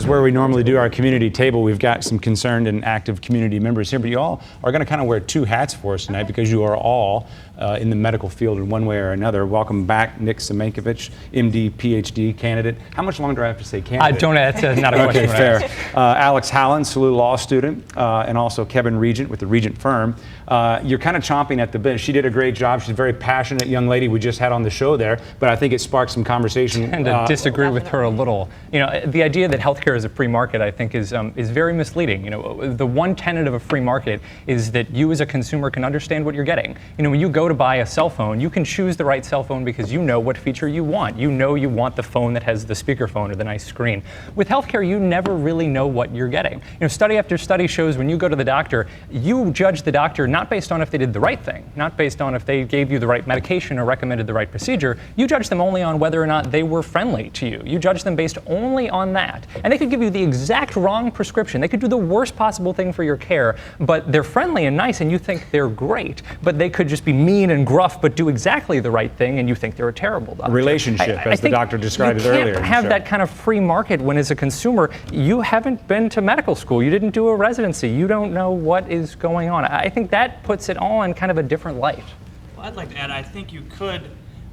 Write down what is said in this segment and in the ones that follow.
where we normally do our community table. We've got some concerned and active community members here, but you all are going to kind of wear two hats for us tonight because you are all in the medical field in one way or another. Welcome back, Nick Semenkovich, MD, PhD candidate. How much longer do I have to say candidate? I don't, that's not a question. Okay, fair. Alex Hallen, SLU law student, and also Kevin Regent with the Regent firm. You're kind of chomping at the bit. She did a great job. She's a very passionate young lady we just had on the show there, but I think it sparked some conversation. And to disagree with her a little. You know, the idea that healthcare is a free market, I think, is very misleading. You know, the one tenet of a free market is that you as a consumer can understand what you're getting. You know, when you go to buy a cell phone, you can choose the right cell phone because you know what feature you want. You know you want the phone that has the speakerphone or the nice screen. With healthcare, you never really know what you're getting. You know, study after study shows when you go to the doctor, you judge the doctor not based on if they did the right thing, not based on if they gave you the right medication or recommended the right procedure. You judge them only on whether or not they were friendly to you. You judge them based only on that. And they could give you the exact wrong prescription. They could do the worst possible thing for your care, but they're friendly and nice and you think they're great. But they could just be mean and gruff but do exactly the right thing and you think they're a terrible doctor. A relationship, as the doctor described it earlier. You can't have that kind of free market when, as a consumer, you haven't been to medical school. You didn't do a residency. You don't know what is going on. I think that puts it all in kind of a different light. Well, I'd like to add, I think you could,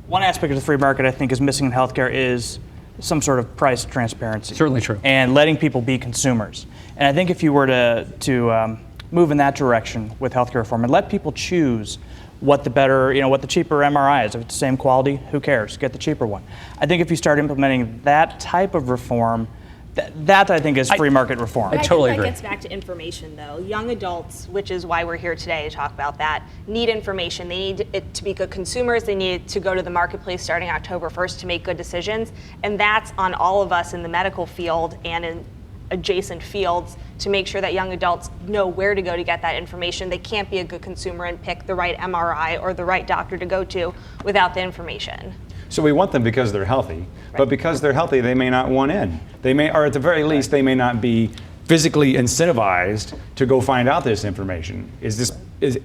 one aspect of the free market I think is missing in healthcare is some sort of price transparency. Certainly true. And letting people be consumers. And I think if you were to move in that direction with healthcare reform and let people choose what the better, you know, what the cheaper MRI is. If it's the same quality, who cares? Get the cheaper one. I think if you start implementing that type of reform, that I think is free market reform. I totally agree. That gets back to information, though. Young adults, which is why we're here today to talk about that, need information. They need it to be good consumers. They need to go to the marketplace starting October 1st to make good decisions. And that's on all of us in the medical field and in adjacent fields to make sure that young adults know where to go to get that information. They can't be a good consumer and pick the right MRI or the right doctor to go to without the information. So we want them because they're healthy, but because they're healthy, they may not want in. They may, or at the very least, they may not be physically incentivized to go find out this information.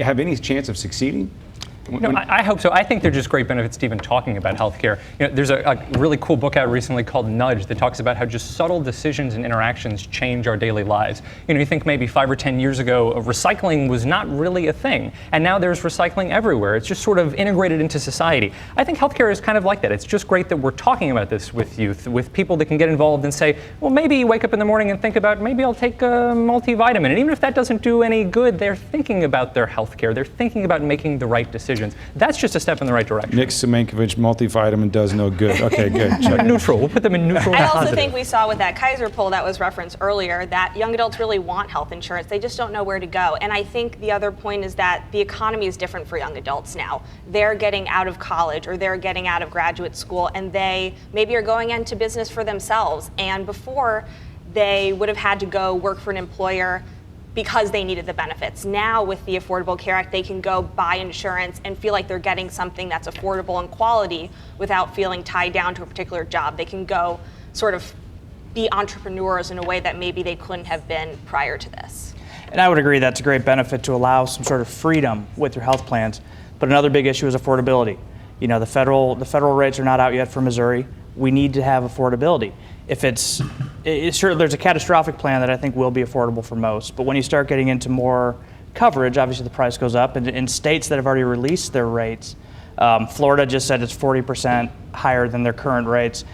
Have any chance of succeeding? No, I hope so. I think they're just great benefits to even talking about healthcare. You know, there's a really cool book out recently called Nudge that talks about how just subtle decisions and interactions change our daily lives. You know, you think maybe 5 or 10 years ago, recycling was not really a thing, and now there's recycling everywhere. It's just sort of integrated into society. I think healthcare is kind of like that. It's just great that we're talking about this with youth, with people that can get involved and say, well, maybe you wake up in the morning and think about, maybe I'll take a multivitamin. And even if that doesn't do any good, they're thinking about their healthcare. They're thinking about making the right decisions. That's just a step in the right direction. Nick Semenkovich, multivitamin does no good. Okay, good. Neutral. We'll put them in neutral. I also think we saw with that Kaiser poll that was referenced earlier that young adults really want health insurance. They just don't know where to go. And I think the other point is that the economy is different for young adults now. They're getting out of college or they're getting out of graduate school and they maybe are going into business for themselves. And before, they would have had to go work for an employer because they needed the benefits. Now with the Affordable Care Act, they can go buy insurance and feel like they're getting something that's affordable and quality without feeling tied down to a particular job. They can go sort of be entrepreneurs in a way that maybe they couldn't have been prior to this. And I would agree that's a great benefit to allow some sort of freedom with your health plans. But another big issue is affordability. You know, the federal rates are not out yet for Missouri. We need to have affordability. If it's sure, there's a catastrophic plan that I think will be affordable for most, but when you start getting into more coverage, obviously the price goes up. And in states that have already released their rates, Florida just said it's 40% higher than their current rates.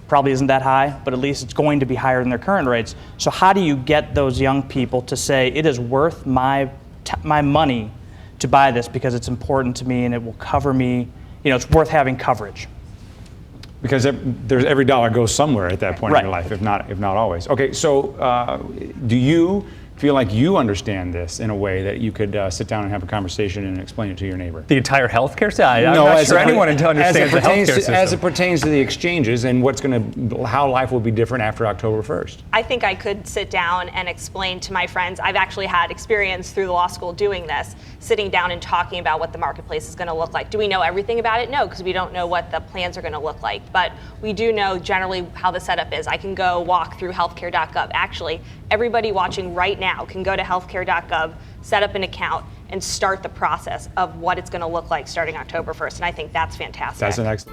Probably isn't that high, but at least it's going to be higher than their current rates. So how do you get those young people to say, it is worth my money to buy this because it's important to me and it will cover me, you know, it's worth having coverage. Because every dollar goes somewhere at that point in your life, if not always. Okay, so do you feel like you understand this in a way that you could sit down and have a conversation and explain it to your neighbor? The entire healthcare side? I'm not sure anyone understands the healthcare system. As it pertains to the exchanges and how life will be different after October 1st. I think I could sit down and explain to my friends. I've actually had experience through the law school doing this, sitting down and talking about what the marketplace is going to look like. Do we know everything about it? No, because we don't know what the plans are going to look like. But we do know generally how the setup is. I can go walk through healthcare.gov. Actually, everybody watching right now can go to healthcare.gov, set up an account, and start the process of what it's going to look like starting October 1st. And I think that's fantastic. That's the next.